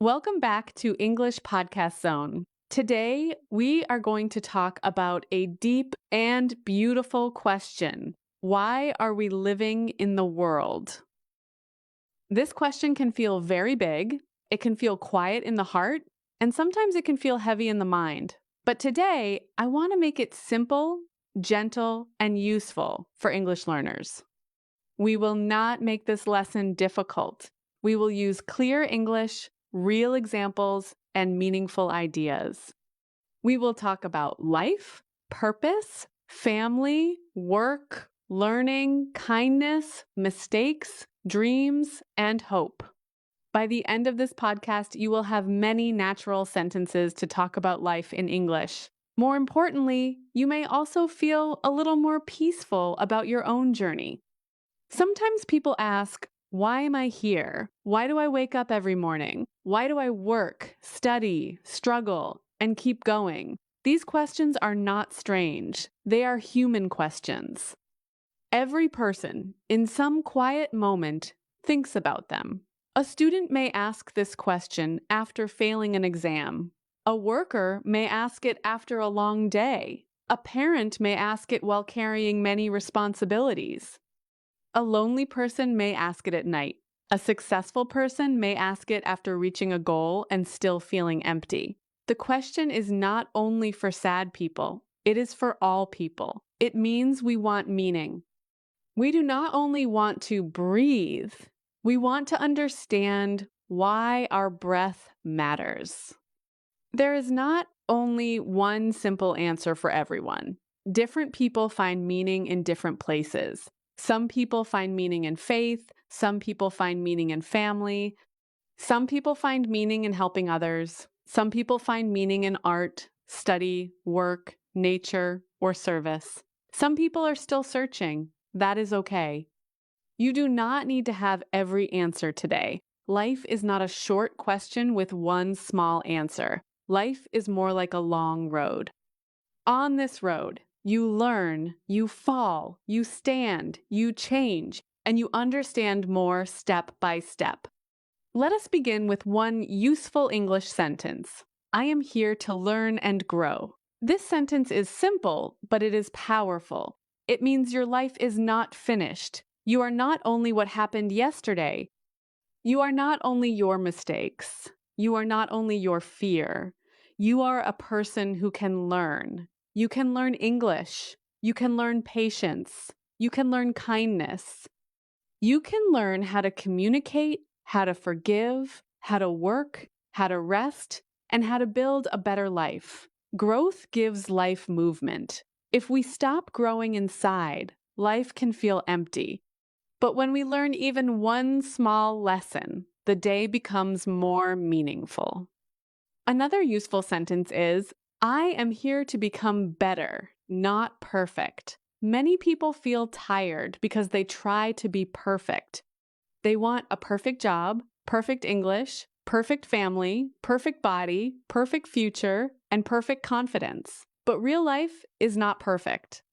Welcome back to English Podcast Zone. Today, we are going to talk about a deep and beautiful question. Why are we living in the world? This question can feel very big, it can feel quiet in the heart, and sometimes it can feel heavy in the mind. But today, I want to make it simple, gentle, and useful for English learners. We will not make this lesson difficult. We will use clear English, real examples, and meaningful ideas. We will talk about life, purpose, family, work, learning, kindness, mistakes, dreams, and hope. By the end of this podcast, you will have many natural sentences to talk about life in English. More importantly, you may also feel a little more peaceful about your own journey. Sometimes people ask, why am I here? Why do I wake up every morning? Why do I work, study, struggle, and keep going? These questions are not strange. They are human questions. Every person, in some quiet moment, thinks about them. A student may ask this question after failing an exam. A worker may ask it after a long day. A parent may ask it while carrying many responsibilities. A lonely person may ask it at night. A successful person may ask it after reaching a goal and still feeling empty. The question is not only for sad people, it is for all people. It means we want meaning. We do not only want to breathe, we want to understand why our breath matters. There is not only one simple answer for everyone. Different people find meaning in different places. Some people find meaning in faith, some people find meaning in family, some people find meaning in helping others, some people find meaning in art, study, work, nature, or service. Some people are still searching. That is okay. You do not need to have every answer today. Life is not a short question with one small answer. Life is more like a long road. On this road, you learn, you fall, you stand, you change, and you understand more step by step. Let us begin with one useful English sentence. I am here to learn and grow. This sentence is simple, but it is powerful. It means your life is not finished. You are not only what happened yesterday. You are not only your mistakes. You are not only your fear. You are a person who can learn. You can learn English. You can learn patience. You can learn kindness. You can learn how to communicate, how to forgive, how to work, how to rest, and how to build a better life. Growth gives life movement. If we stop growing inside, life can feel empty. But when we learn even one small lesson, the day becomes more meaningful. Another useful sentence is, I am here to become better, not perfect. Many people feel tired because they try to be perfect. They want a perfect job, perfect English, perfect family, perfect body, perfect future, and perfect confidence. But real life is not perfect.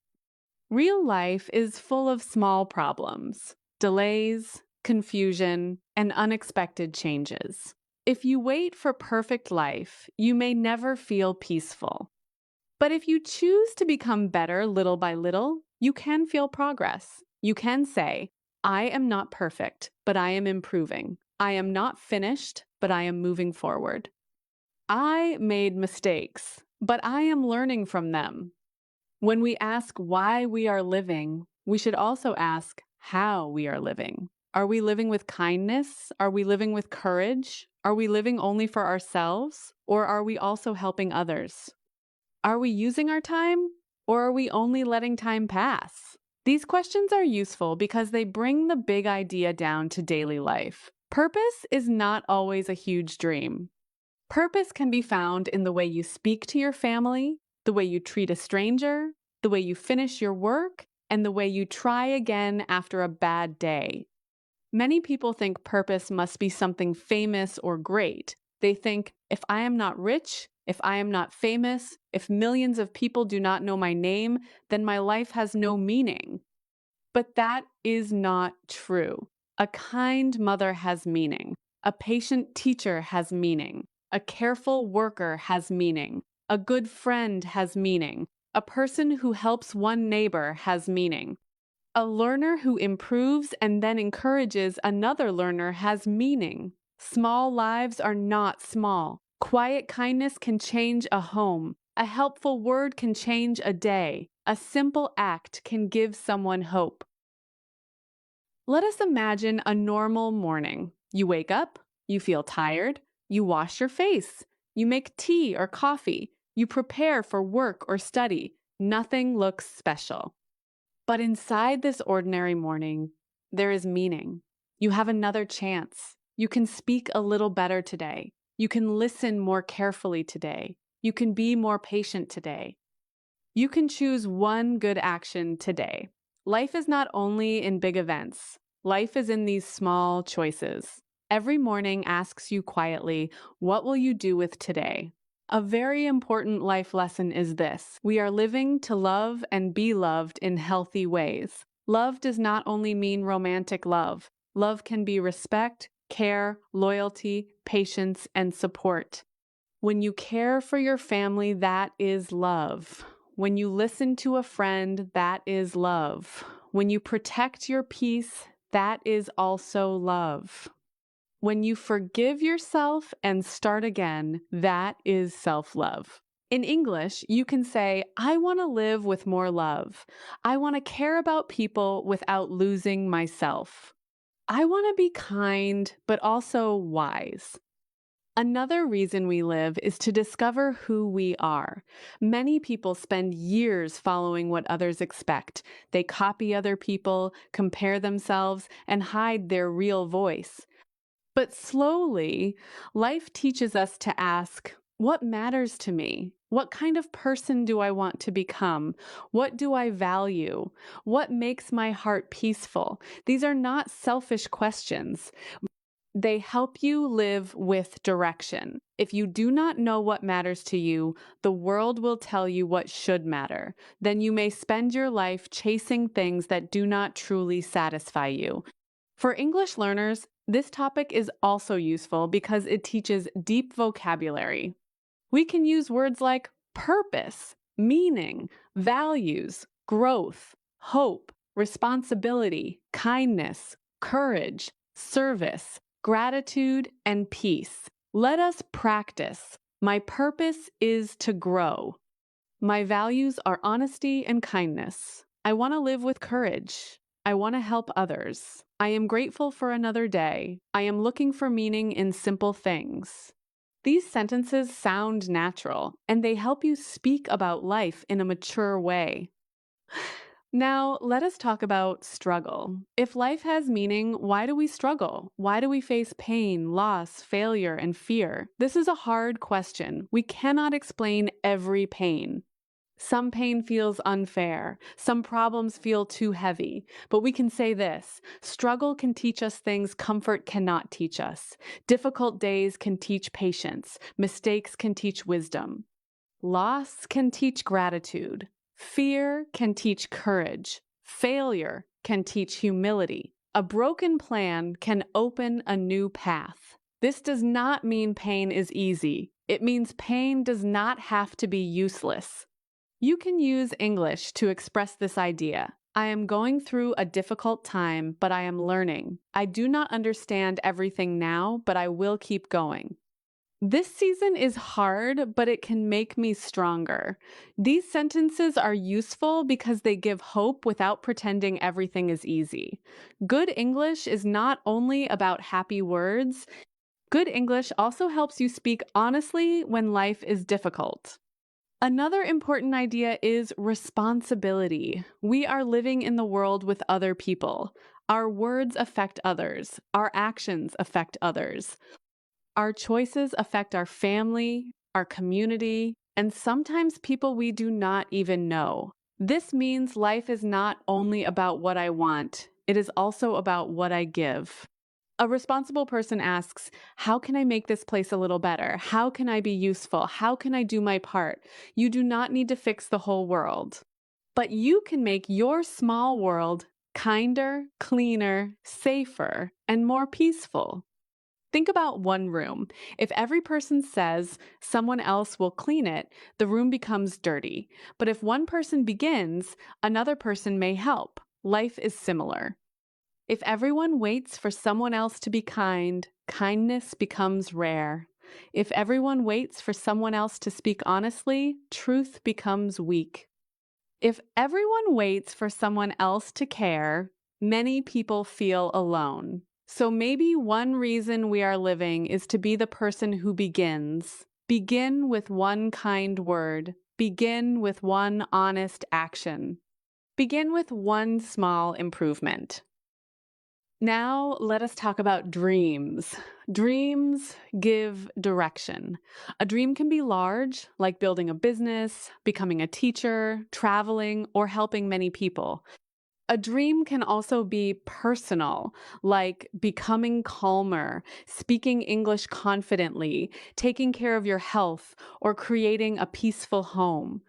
Real life is full of small problems, delays, confusion, and unexpected changes. If you wait for perfect life, you may never feel peaceful. But if you choose to become better little by little, you can feel progress. You can say, I am not perfect, but I am improving. I am not finished, but I am moving forward. I made mistakes, but I am learning from them. When we ask why we are living, we should also ask how we are living. Are we living with kindness? Are we living with courage? Are we living only for ourselves? Or are we also helping others? Are we using our time? Or are we only letting time pass? These questions are useful because they bring the big idea down to daily life. Purpose is not always a huge dream. Purpose can be found in the way you speak to your family, the way you treat a stranger, the way you finish your work, and the way you try again after a bad day. Many people think purpose must be something famous or great. They think, if I am not rich, if I am not famous, if millions of people do not know my name, then my life has no meaning. But that is not true. A kind mother has meaning. A patient teacher has meaning. A careful worker has meaning. A good friend has meaning. A person who helps one neighbor has meaning. A learner who improves and then encourages another learner has meaning. Small lives are not small. Quiet kindness can change a home. A helpful word can change a day. A simple act can give someone hope. Let us imagine a normal morning. You wake up, you feel tired, you wash your face, you make tea or coffee, you prepare for work or study. Nothing looks special. But inside this ordinary morning, there is meaning. You have another chance. You can speak a little better today. You can listen more carefully today. You can be more patient today. You can choose one good action today. Life is not only in big events. Life is in these small choices. Every morning asks you quietly, what will you do with today? A very important life lesson is this: we are living to love and be loved in healthy ways. Love does not only mean romantic love. Love can be respect, care, loyalty, patience, and support. When you care for your family, that is love. When you listen to a friend, that is love. When you protect your peace, that is also love. When you forgive yourself and start again, that is self-love. In English, you can say, I want to live with more love. I want to care about people without losing myself. I want to be kind, but also wise. Another reason we live is to discover who we are. Many people spend years following what others expect. They copy other people, compare themselves, and hide their real voice. But slowly, life teaches us to ask, what matters to me? What kind of person do I want to become? What do I value? What makes my heart peaceful? These are not selfish questions. They help you live with direction. If you do not know what matters to you, the world will tell you what should matter. Then you may spend your life chasing things that do not truly satisfy you. For English learners, this topic is also useful because it teaches deep vocabulary. We can use words like purpose, meaning, values, growth, hope, responsibility, kindness, courage, service, gratitude, and peace. Let us practice. My purpose is to grow. My values are honesty and kindness. I want to live with courage. I want to help others. I am grateful for another day. I am looking for meaning in simple things. These sentences sound natural, and they help you speak about life in a mature way. Now, let us talk about struggle. If life has meaning, why do we struggle? Why do we face pain, loss, failure, and fear? This is a hard question. We cannot explain every pain. Some pain feels unfair. Some problems feel too heavy. But we can say this: struggle can teach us things comfort cannot teach us. Difficult days can teach patience. Mistakes can teach wisdom. Loss can teach gratitude. Fear can teach courage. Failure can teach humility. A broken plan can open a new path. This does not mean pain is easy. It means pain does not have to be useless. You can use English to express this idea. I am going through a difficult time, but I am learning. I do not understand everything now, but I will keep going. This season is hard, but it can make me stronger. These sentences are useful because they give hope without pretending everything is easy. Good English is not only about happy words. Good English also helps you speak honestly when life is difficult. Another important idea is responsibility. We are living in the world with other people. Our words affect others. Our actions affect others. Our choices affect our family, our community, and sometimes people we do not even know. This means life is not only about what I want, it is also about what I give. A responsible person asks, how can I make this place a little better? How can I be useful? How can I do my part? You do not need to fix the whole world. But you can make your small world kinder, cleaner, safer, and more peaceful. Think about one room. If every person says someone else will clean it, the room becomes dirty. But if one person begins, another person may help. Life is similar. If everyone waits for someone else to be kind, kindness becomes rare. If everyone waits for someone else to speak honestly, truth becomes weak. If everyone waits for someone else to care, many people feel alone. So maybe one reason we are living is to be the person who begins. Begin with one kind word. Begin with one honest action. Begin with one small improvement. Now, let us talk about dreams. Dreams give direction. A dream can be large, like building a business, becoming a teacher, traveling, or helping many people. A dream can also be personal, like becoming calmer, speaking English confidently, taking care of your health, or creating a peaceful home.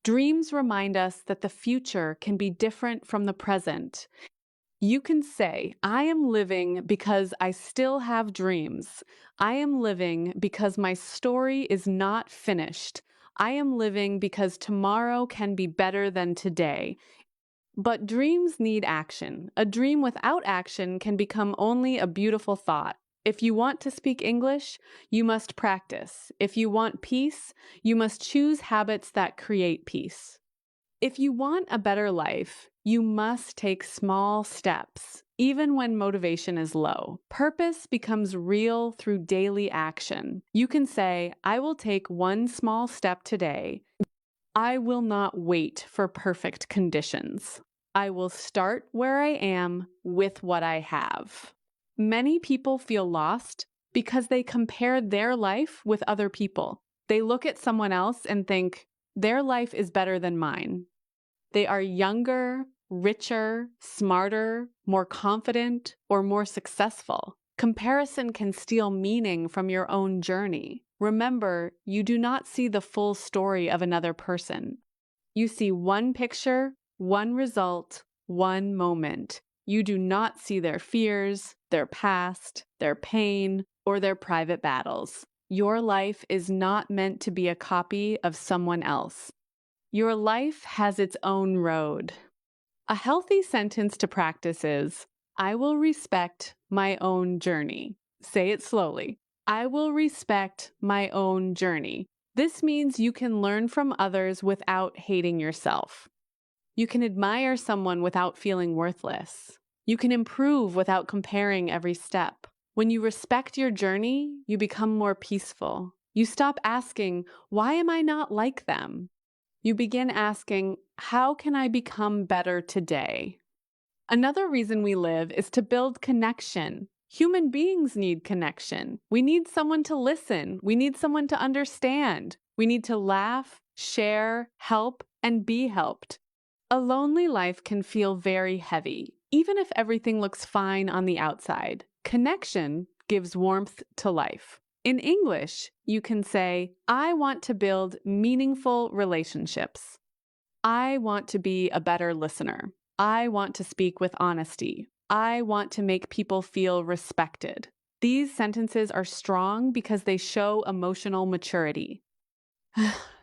Dreams remind us that the future can be different from the present. You can say, I am living because I still have dreams. I am living because my story is not finished. I am living because tomorrow can be better than today. But dreams need action. A dream without action can become only a beautiful thought. If you want to speak English, you must practice. If you want peace, you must choose habits that create peace. If you want a better life, you must take small steps, even when motivation is low. Purpose becomes real through daily action. You can say, I will take one small step today. I will not wait for perfect conditions. I will start where I am with what I have. Many people feel lost because they compare their life with other people. They look at someone else and think, their life is better than mine. They are younger, richer, smarter, more confident, or more successful. Comparison can steal meaning from your own journey. Remember, you do not see the full story of another person. You see one picture, one result, one moment. You do not see their fears, their past, their pain, or their private battles. Your life is not meant to be a copy of someone else. Your life has its own road. A healthy sentence to practice is, I will respect my own journey. Say it slowly. I will respect my own journey. This means you can learn from others without hating yourself. You can admire someone without feeling worthless. You can improve without comparing every step. When you respect your journey, you become more peaceful. You stop asking, why am I not like them? You begin asking, how can I become better today? Another reason we live is to build connection. Human beings need connection. We need someone to listen. We need someone to understand. We need to laugh, share, help, and be helped. A lonely life can feel very heavy, even if everything looks fine on the outside. Connection gives warmth to life. In English, you can say, I want to build meaningful relationships. I want to be a better listener. I want to speak with honesty. I want to make people feel respected. These sentences are strong because they show emotional maturity.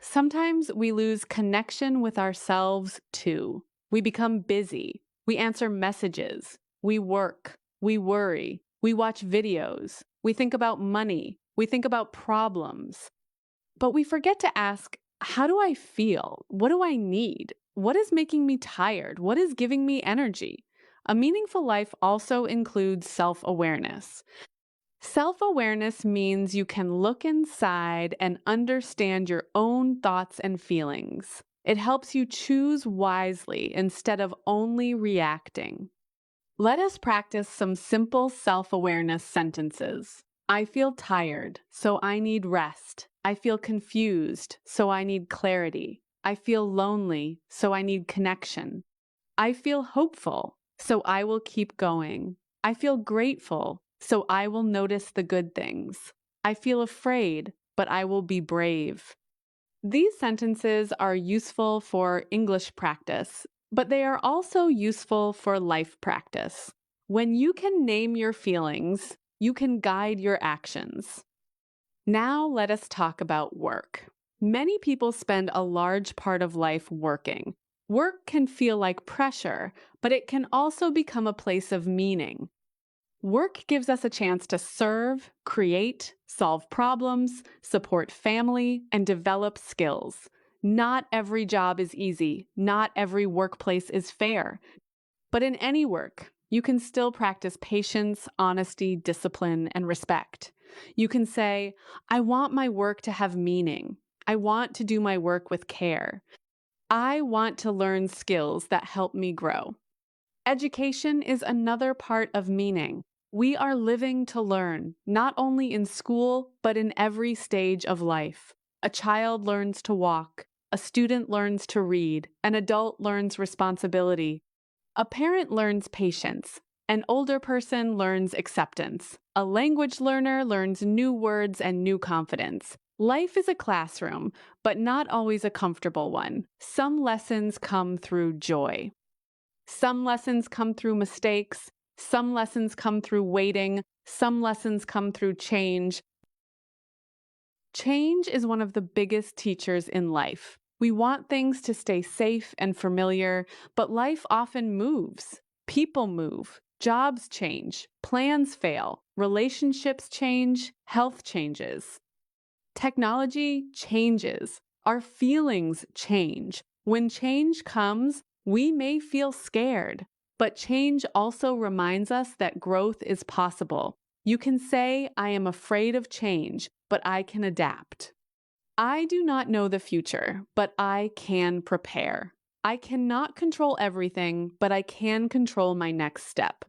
Sometimes we lose connection with ourselves too. We become busy. We answer messages. We work. We worry. We watch videos. We think about money. We think about problems. But we forget to ask, how do I feel? What do I need? What is making me tired? What is giving me energy? A meaningful life also includes self-awareness. Self-awareness means you can look inside and understand your own thoughts and feelings. It helps you choose wisely instead of only reacting. Let us practice some simple self-awareness sentences. I feel tired, so I need rest. I feel confused, so I need clarity. I feel lonely, so I need connection. I feel hopeful, so I will keep going. I feel grateful, so I will notice the good things. I feel afraid, but I will be brave. These sentences are useful for English practice, but they are also useful for life practice. When you can name your feelings, You can guide your actions. Now let us talk about work. Many people spend a large part of life working. Work can feel like pressure, but it can also become a place of meaning. Work gives us a chance to serve, create, solve problems, support family, and develop skills. Not every job is easy. Not every workplace is fair. But in any work, you can still practice patience, honesty, discipline, and respect. You can say, I want my work to have meaning. I want to do my work with care. I want to learn skills that help me grow. Education is another part of meaning. We are living to learn, not only in school, but in every stage of life. A child learns to walk. A student learns to read. An adult learns responsibility. A parent learns patience. An older person learns acceptance. A language learner learns new words and new confidence. Life is a classroom, but not always a comfortable one. Some lessons come through joy. Some lessons come through mistakes. Some lessons come through waiting. Some lessons come through change. Change is one of the biggest teachers in life. We want things to stay safe and familiar, but life often moves. People move. Jobs change. Plans fail. Relationships change. Health changes. Technology changes. Our feelings change. When change comes, we may feel scared, but change also reminds us that growth is possible. You can say, I am afraid of change, but I can adapt. I do not know the future, but I can prepare. I cannot control everything, but I can control my next step.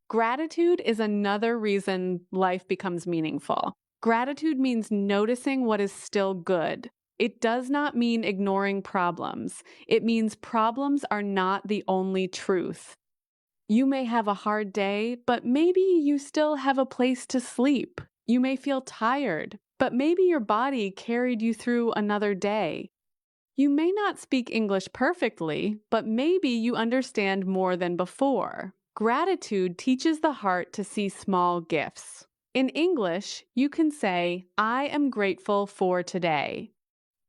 Gratitude is another reason life becomes meaningful. Gratitude means noticing what is still good. It does not mean ignoring problems. It means problems are not the only truth. You may have a hard day, but maybe you still have a place to sleep. You may feel tired, but maybe your body carried you through another day. You may not speak English perfectly, but maybe you understand more than before. Gratitude teaches the heart to see small gifts. In English, you can say, I am grateful for today.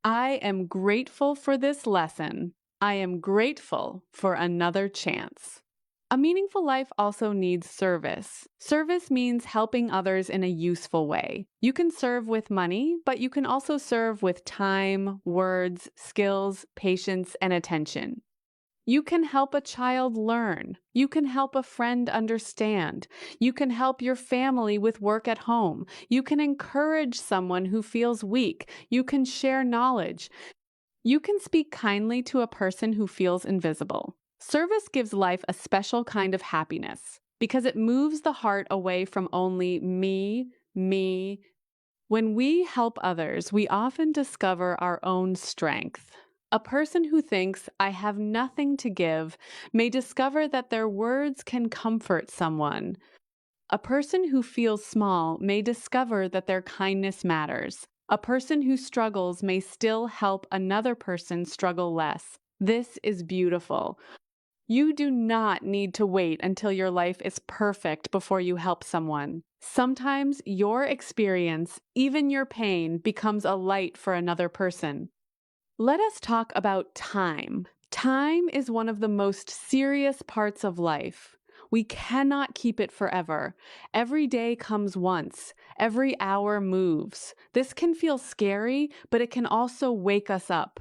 I am grateful for this lesson. I am grateful for another chance. A meaningful life also needs service. Service means helping others in a useful way. You can serve with money, but you can also serve with time, words, skills, patience, and attention. You can help a child learn. You can help a friend understand. You can help your family with work at home. You can encourage someone who feels weak. You can share knowledge. You can speak kindly to a person who feels invisible. Service gives life a special kind of happiness because it moves the heart away from only me, me. When we help others, we often discover our own strength. A person who thinks, I have nothing to give, may discover that their words can comfort someone. A person who feels small may discover that their kindness matters. A person who struggles may still help another person struggle less. This is beautiful. You do not need to wait until your life is perfect before you help someone. Sometimes your experience, even your pain, becomes a light for another person. Let us talk about time. Time is one of the most serious parts of life. We cannot keep it forever. Every day comes once. Every hour moves. This can feel scary, but it can also wake us up.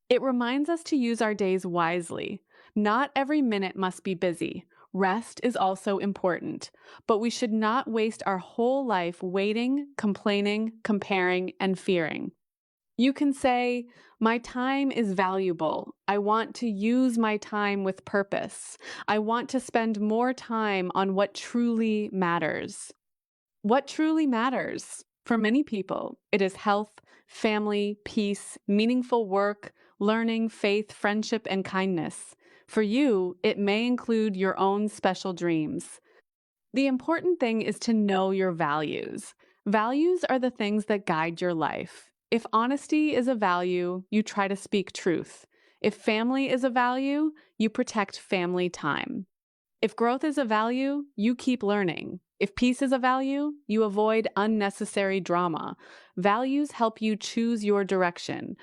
It reminds us to use our days wisely. Not every minute must be busy. Rest is also important, but we should not waste our whole life waiting, complaining, comparing, and fearing. You can say, my time is valuable. I want to use my time with purpose. I want to spend more time on what truly matters. What truly matters? For many people, it is health, family, peace, meaningful work, learning, faith, friendship, and kindness. For you, it may include your own special dreams. The important thing is to know your values. Values are the things that guide your life. If honesty is a value, you try to speak truth. If family is a value, you protect family time. If growth is a value, you keep learning. If peace is a value, you avoid unnecessary drama. Values help you choose your direction.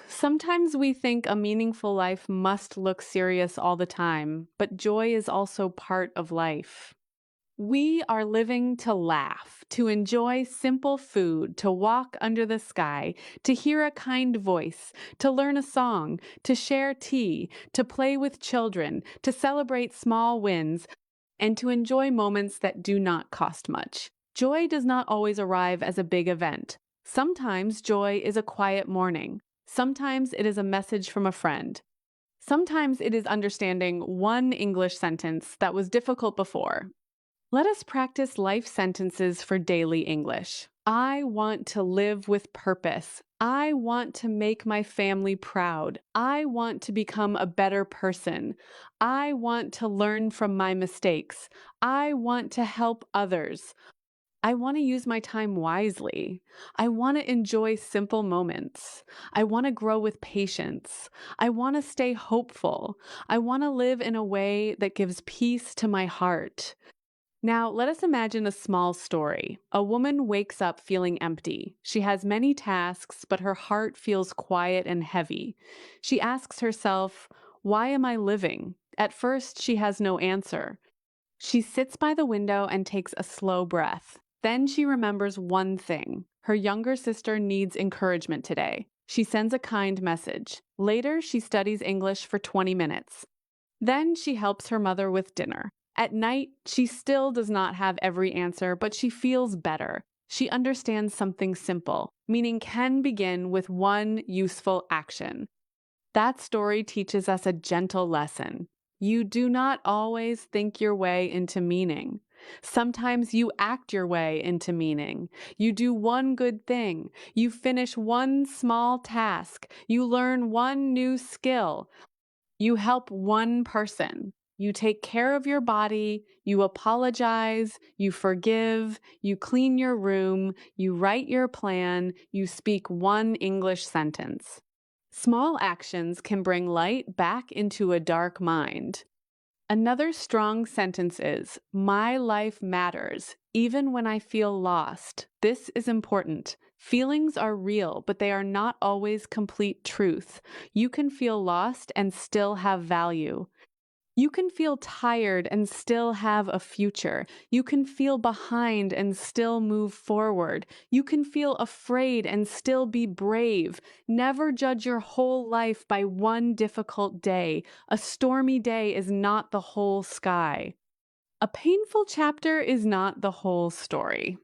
Sometimes we think a meaningful life must look serious all the time, but joy is also part of life. We are living to laugh, to enjoy simple food, to walk under the sky, to hear a kind voice, to learn a song, to share tea, to play with children, to celebrate small wins, and to enjoy moments that do not cost much. Joy does not always arrive as a big event. Sometimes joy is a quiet morning. Sometimes it is a message from a friend. Sometimes it is understanding one English sentence that was difficult before. Let us practice life sentences for daily English. I want to live with purpose. I want to make my family proud. I want to become a better person. I want to learn from my mistakes. I want to help others. I want to use my time wisely. I want to enjoy simple moments. I want to grow with patience. I want to stay hopeful. I want to live in a way that gives peace to my heart. Now, let us imagine a small story. A woman wakes up feeling empty. She has many tasks, but her heart feels quiet and heavy. She asks herself, why am I living? At first, she has no answer. She sits by the window and takes a slow breath. Then she remembers one thing. Her younger sister needs encouragement today. She sends a kind message. Later, she studies English for 20 minutes. Then she helps her mother with dinner. At night, she still does not have every answer, but she feels better. She understands something simple, meaning can begin with one useful action. That story teaches us a gentle lesson. You do not always think your way into meaning. Sometimes you act your way into meaning. You do one good thing. You finish one small task. You learn one new skill. You help one person. You take care of your body. You apologize. You forgive. You clean your room. You write your plan. You speak one English sentence. Small actions can bring light back into a dark mind. Another strong sentence is, my life matters, even when I feel lost. This is important. Feelings are real, but they are not always complete truth. You can feel lost and still have value. You can feel tired and still have a future. You can feel behind and still move forward. You can feel afraid and still be brave. Never judge your whole life by one difficult day. A stormy day is not the whole sky. A painful chapter is not the whole story.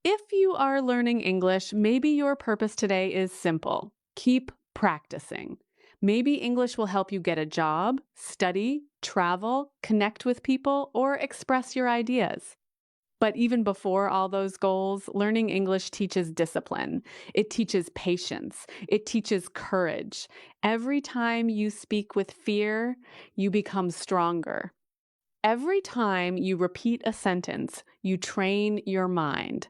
If you are learning English, maybe your purpose today is simple. Keep practicing. Maybe English will help you get a job, study, travel, connect with people, or express your ideas. But even before all those goals, learning English teaches discipline. It teaches patience. It teaches courage. Every time you speak with fear, you become stronger. Every time you repeat a sentence, you train your mind.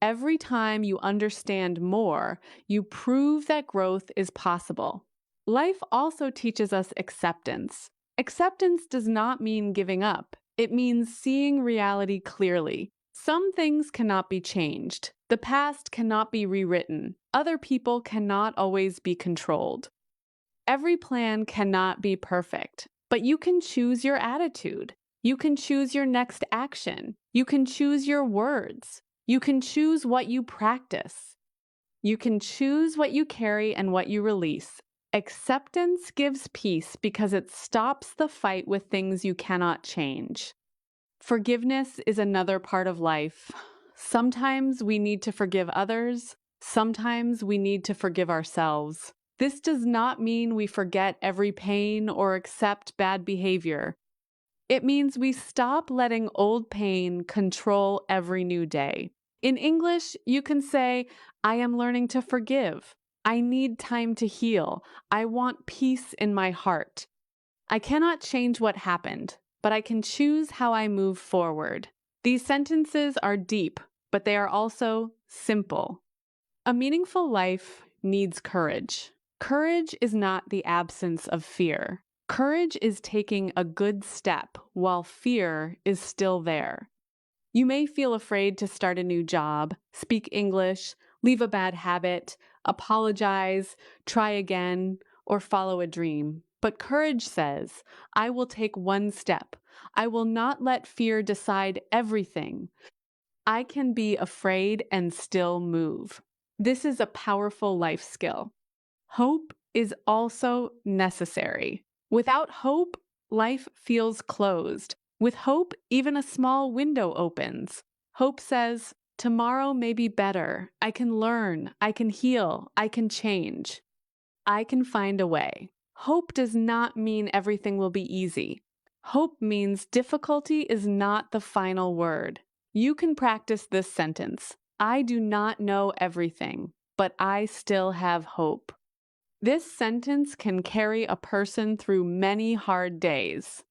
Every time you understand more, you prove that growth is possible. Life also teaches us acceptance. Acceptance does not mean giving up. It means seeing reality clearly. Some things cannot be changed. The past cannot be rewritten. Other people cannot always be controlled. Every plan cannot be perfect, but you can choose your attitude. You can choose your next action. You can choose your words. You can choose what you practice. You can choose what you carry and what you release. Acceptance gives peace because it stops the fight with things you cannot change. Forgiveness is another part of life. Sometimes we need to forgive others. Sometimes we need to forgive ourselves. This does not mean we forget every pain or accept bad behavior. It means we stop letting old pain control every new day. In English, you can say, I am learning to forgive. I need time to heal. I want peace in my heart. I cannot change what happened, but I can choose how I move forward. These sentences are deep, but they are also simple. A meaningful life needs courage. Courage is not the absence of fear. Courage is taking a good step while fear is still there. You may feel afraid to start a new job, speak English, leave a bad habit, apologize, try again, or follow a dream. But courage says, I will take one step. I will not let fear decide everything. I can be afraid and still move. This is a powerful life skill. Hope is also necessary. Without hope, life feels closed. With hope, even a small window opens. Hope says, tomorrow may be better. I can learn. I can heal. I can change. I can find a way. Hope does not mean everything will be easy. Hope means difficulty is not the final word. You can practice this sentence. I do not know everything, but I still have hope. This sentence can carry a person through many hard days.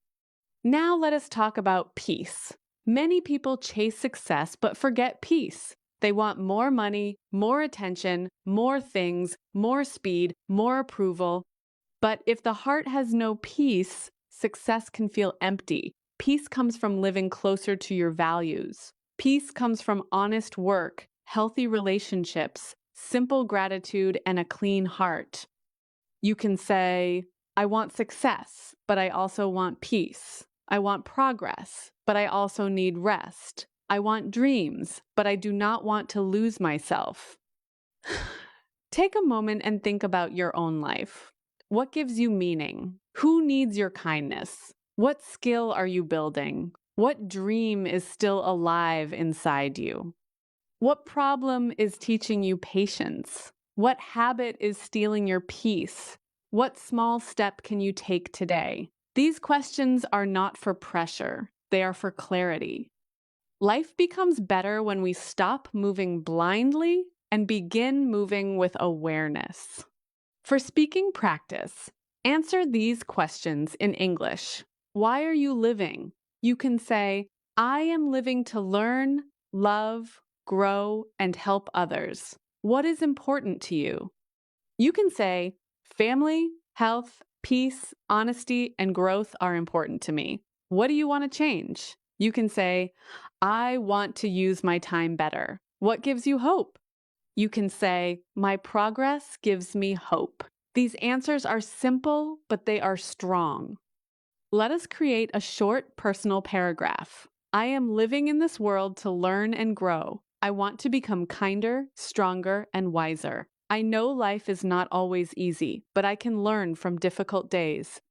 Now let us talk about peace. Many people chase success but forget peace. They want more money, more attention, more things, more speed, more approval. But if the heart has no peace, success can feel empty. Peace comes from living closer to your values. Peace comes from honest work, healthy relationships, simple gratitude, and a clean heart. You can say, I want success, but I also want peace. I want progress, but I also need rest. I want dreams, but I do not want to lose myself. Take a moment and think about your own life. What gives you meaning? Who needs your kindness? What skill are you building? What dream is still alive inside you? What problem is teaching you patience? What habit is stealing your peace? What small step can you take today? These questions are not for pressure, they are for clarity. Life becomes better when we stop moving blindly and begin moving with awareness. For speaking practice, answer these questions in English. Why are you living? You can say, I am living to learn, love, grow, and help others. What is important to you? You can say, family, health, peace, honesty, and growth are important to me. What do you want to change? You can say, I want to use my time better. What gives you hope? You can say, my progress gives me hope. These answers are simple, but they are strong. Let us create a short personal paragraph. I am living in this world to learn and grow. I want to become kinder, stronger, and wiser. I know life is not always easy, but I can learn from difficult days.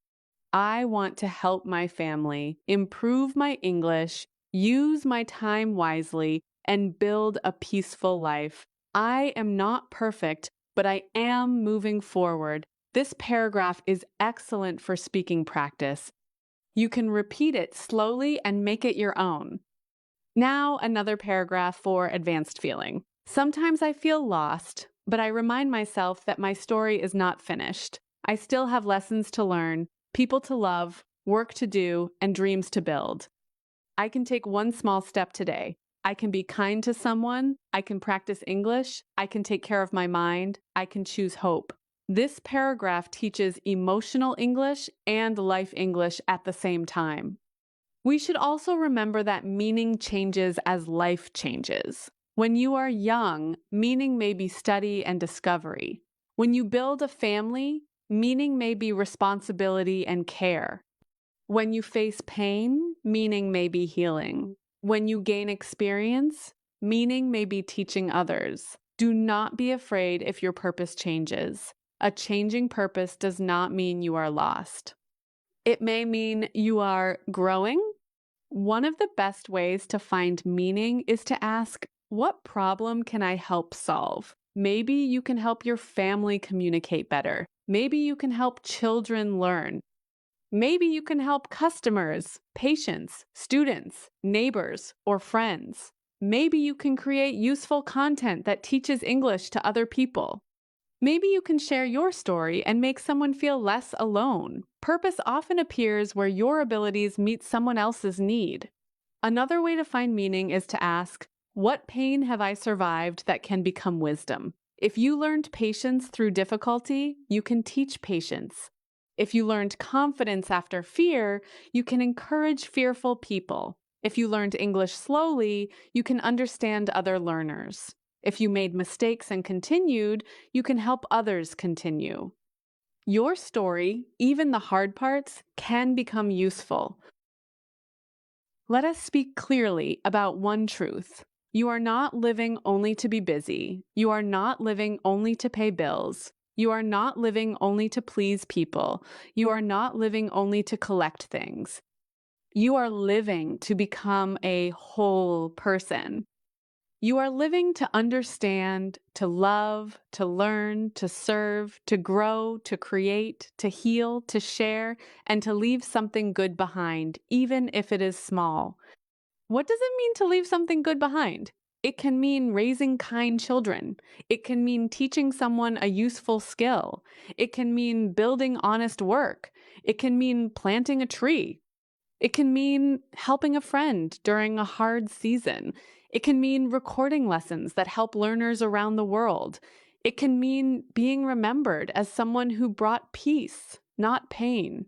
I want to help my family, improve my English, use my time wisely, and build a peaceful life. I am not perfect, but I am moving forward. This paragraph is excellent for speaking practice. You can repeat it slowly and make it your own. Now, another paragraph for advanced feeling. Sometimes I feel lost, but I remind myself that my story is not finished. I still have lessons to learn, people to love, work to do, and dreams to build. I can take one small step today. I can be kind to someone. I can practice English. I can take care of my mind. I can choose hope. This paragraph teaches emotional English and life English at the same time. We should also remember that meaning changes as life changes. When you are young, meaning may be study and discovery. When you build a family, meaning may be responsibility and care. When you face pain, meaning may be healing. When you gain experience, meaning may be teaching others. Do not be afraid if your purpose changes. A changing purpose does not mean you are lost. It may mean you are growing. One of the best ways to find meaning is to ask, what problem can I help solve? Maybe you can help your family communicate better. Maybe you can help children learn. Maybe you can help customers, patients, students, neighbors, or friends. Maybe you can create useful content that teaches English to other people. Maybe you can share your story and make someone feel less alone. Purpose often appears where your abilities meet someone else's need. Another way to find meaning is to ask, what pain have I survived that can become wisdom? If you learned patience through difficulty, you can teach patience. If you learned confidence after fear, you can encourage fearful people. If you learned English slowly, you can understand other learners. If you made mistakes and continued, you can help others continue. Your story, even the hard parts, can become useful. Let us speak clearly about one truth. You are not living only to be busy. You are not living only to pay bills. You are not living only to please people. You are not living only to collect things. You are living to become a whole person. You are living to understand, to love, to learn, to serve, to grow, to create, to heal, to share, and to leave something good behind, even if it is small. What does it mean to leave something good behind? It can mean raising kind children. It can mean teaching someone a useful skill. It can mean building honest work. It can mean planting a tree. It can mean helping a friend during a hard season. It can mean recording lessons that help learners around the world. It can mean being remembered as someone who brought peace, not pain.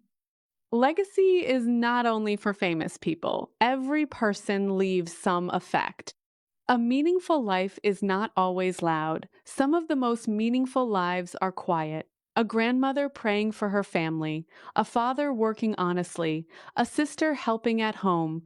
Legacy is not only for famous people. Every person leaves some effect. A meaningful life is not always loud. Some of the most meaningful lives are quiet. A grandmother praying for her family, a father working honestly, a sister helping at home,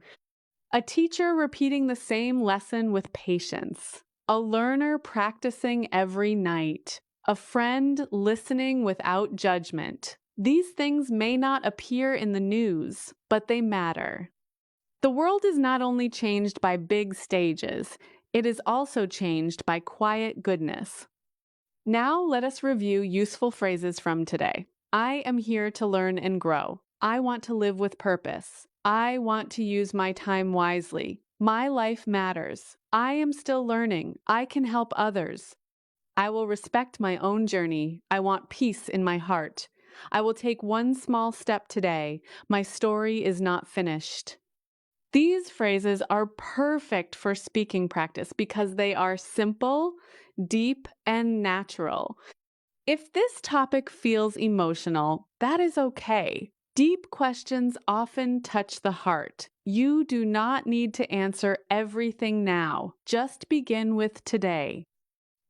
a teacher repeating the same lesson with patience, a learner practicing every night, a friend listening without judgment. These things may not appear in the news, but they matter. The world is not only changed by big stages, it is also changed by quiet goodness. Now let us review useful phrases from today. I am here to learn and grow. I want to live with purpose. I want to use my time wisely. My life matters. I am still learning. I can help others. I will respect my own journey. I want peace in my heart. I will take one small step today. My story is not finished. These phrases are perfect for speaking practice because they are simple, deep, and natural. If this topic feels emotional, that is okay. Deep questions often touch the heart. You do not need to answer everything now. Just begin with today.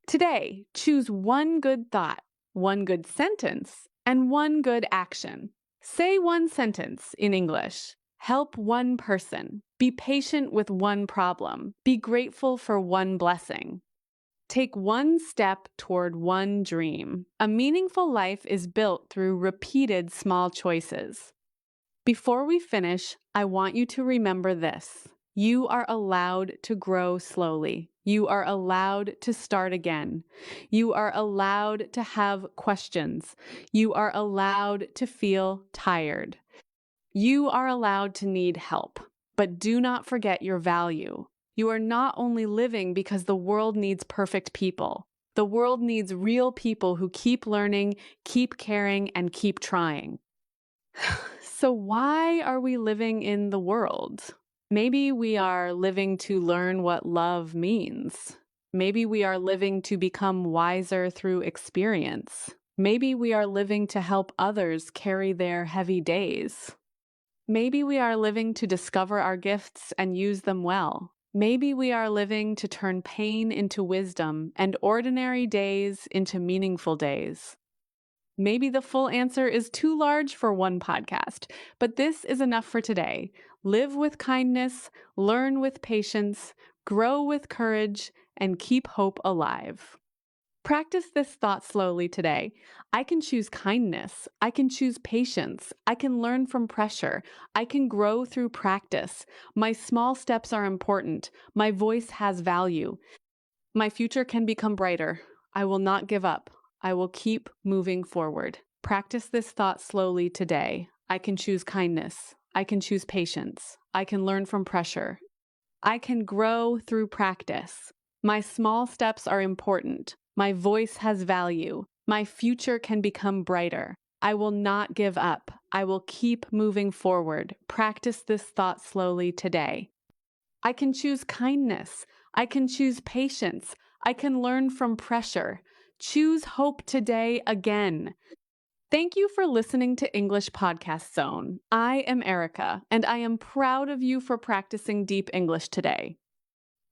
Today, choose one good thought, one good sentence, and one good action. Say one sentence in English. Help one person. Be patient with one problem. Be grateful for one blessing. Take one step toward one dream. A meaningful life is built through repeated small choices. Before we finish, I want you to remember this. You are allowed to grow slowly. You are allowed to start again. You are allowed to have questions. You are allowed to feel tired. You are allowed to need help. But do not forget your value. You are not only living because the world needs perfect people. The world needs real people who keep learning, keep caring, and keep trying. So why are we living in the world? Maybe we are living to learn what love means. Maybe we are living to become wiser through experience. Maybe we are living to help others carry their heavy days. Maybe we are living to discover our gifts and use them well. Maybe we are living to turn pain into wisdom and ordinary days into meaningful days. Maybe the full answer is too large for one podcast, but this is enough for today. Live with kindness, learn with patience, grow with courage, and keep hope alive. Practice this thought slowly today. I can choose kindness. I can choose patience. I can learn from pressure. I can grow through practice. My small steps are important. My voice has value. My future can become brighter. I will not give up. I will keep moving forward. Practice this thought slowly today. I can choose kindness. I can choose patience. I can learn from pressure. I can grow through practice. My small steps are important. My voice has value. My future can become brighter. I will not give up. I will keep moving forward. Practice this thought slowly today. I can choose kindness. I can choose patience. I can learn from pressure. Choose hope today again. Thank you for listening to English Podcast Zone. I am Erica, and I am proud of you for practicing deep English today.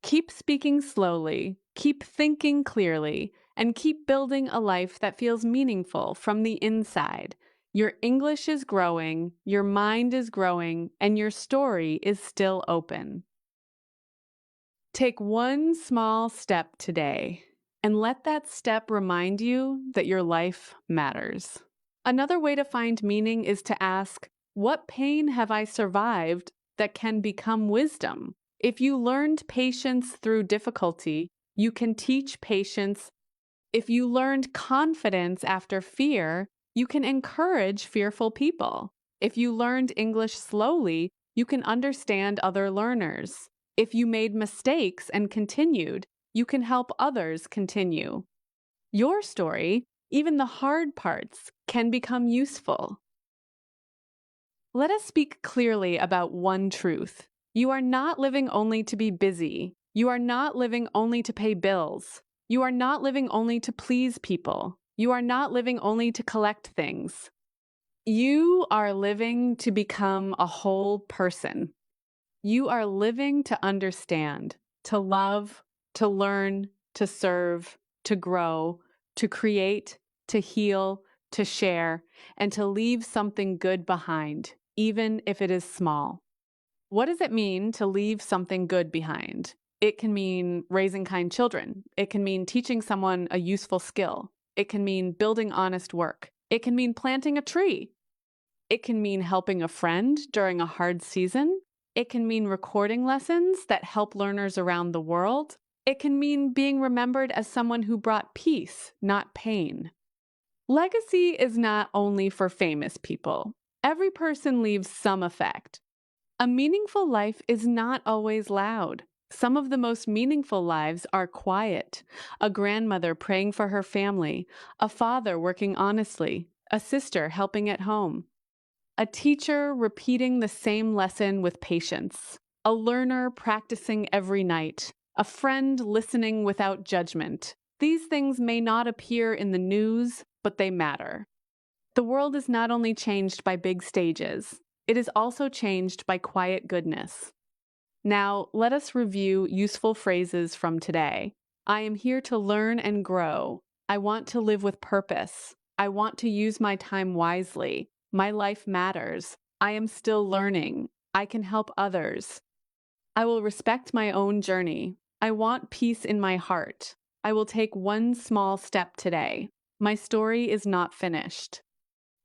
Keep speaking slowly, keep thinking clearly, and keep building a life that feels meaningful from the inside. Your English is growing, your mind is growing, and your story is still open. Take one small step today, and let that step remind you that your life matters. Another way to find meaning is to ask, what pain have I survived that can become wisdom? If you learned patience through difficulty, you can teach patience. If you learned confidence after fear, you can encourage fearful people. If you learned English slowly, you can understand other learners. If you made mistakes and continued, you can help others continue. Your story, even the hard parts, can become useful. Let us speak clearly about one truth. You are not living only to be busy. You are not living only to pay bills. You are not living only to please people. You are not living only to collect things. You are living to become a whole person. You are living to understand, to love, to learn, to serve, to grow, to create, to heal, to share, and to leave something good behind, even if it is small. What does it mean to leave something good behind? It can mean raising kind children. It can mean teaching someone a useful skill. It can mean building honest work. It can mean planting a tree. It can mean helping a friend during a hard season. It can mean recording lessons that help learners around the world. It can mean being remembered as someone who brought peace, not pain. Legacy is not only for famous people. Every person leaves some effect. A meaningful life is not always loud. Some of the most meaningful lives are quiet. A grandmother praying for her family, a father working honestly, a sister helping at home. A teacher repeating the same lesson with patience. A learner practicing every night. A friend listening without judgment. These things may not appear in the news, but they matter. The world is not only changed by big stages, it is also changed by quiet goodness. Now, let us review useful phrases from today. I am here to learn and grow. I want to live with purpose. I want to use my time wisely. My life matters. I am still learning. I can help others. I will respect my own journey. I want peace in my heart. I will take one small step today. My story is not finished.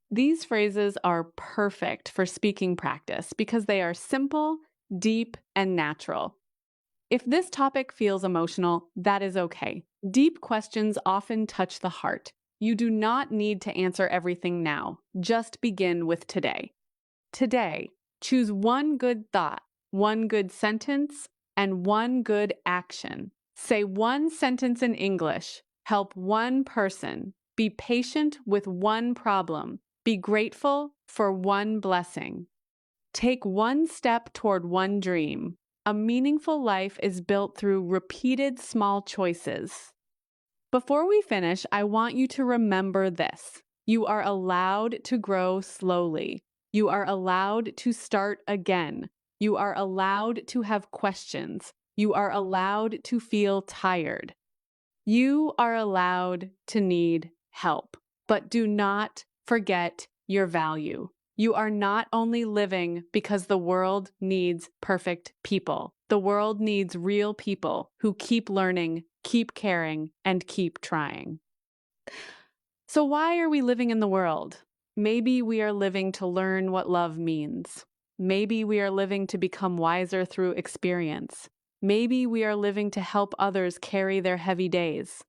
These phrases are perfect for speaking practice because they are simple, deep, and natural. If this topic feels emotional, that is okay. Deep questions often touch the heart. You do not need to answer everything now. Just begin with today. Today, choose one good thought, one good sentence, and one good action. Say one sentence in English. Help one person. Be patient with one problem. Be grateful for one blessing. Take one step toward one dream. A meaningful life is built through repeated small choices. Before we finish, I want you to remember this. You are allowed to grow slowly. You are allowed to start again. You are allowed to have questions. You are allowed to feel tired. You are allowed to need help, but do not forget your value. You are not only living because the world needs perfect people. The world needs real people who keep learning, keep caring, and keep trying. So why are we living in the world? Maybe we are living to learn what love means. Maybe we are living to become wiser through experience. Maybe we are living to help others carry their heavy days.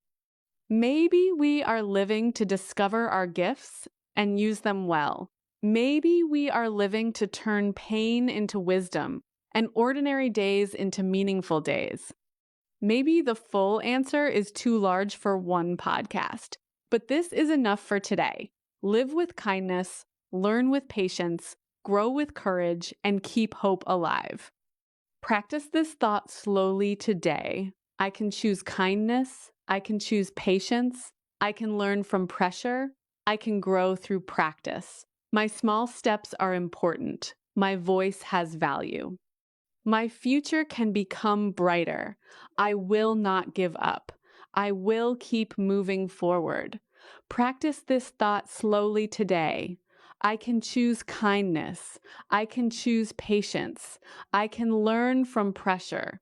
Maybe we are living to discover our gifts and use them well. Maybe we are living to turn pain into wisdom and ordinary days into meaningful days. Maybe the full answer is too large for one podcast, but this is enough for today. Live with kindness, learn with patience, grow with courage, and keep hope alive. Practice this thought slowly today. I can choose kindness. I can choose patience. I can learn from pressure. I can grow through practice. My small steps are important. My voice has value. My future can become brighter. I will not give up. I will keep moving forward. Practice this thought slowly today. I can choose kindness. I can choose patience. I can learn from pressure.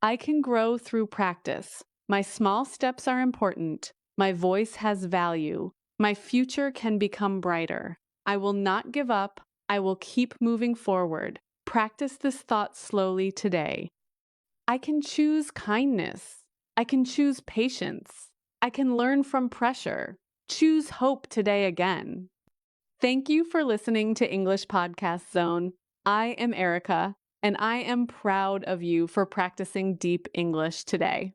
I can grow through practice. My small steps are important. My voice has value. My future can become brighter. I will not give up. I will keep moving forward. Practice this thought slowly today. I can choose kindness. I can choose patience. I can learn from pressure. Choose hope today again. Thank you for listening to English Podcast Zone. I am Erica, and I am proud of you for practicing deep English today.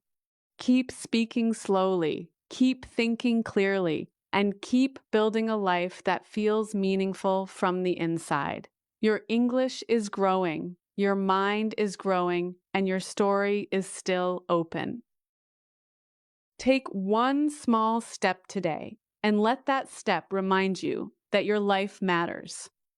Keep speaking slowly, keep thinking clearly, and keep building a life that feels meaningful from the inside. Your English is growing, your mind is growing, and your story is still open. Take one small step today and let that step remind you that your life matters.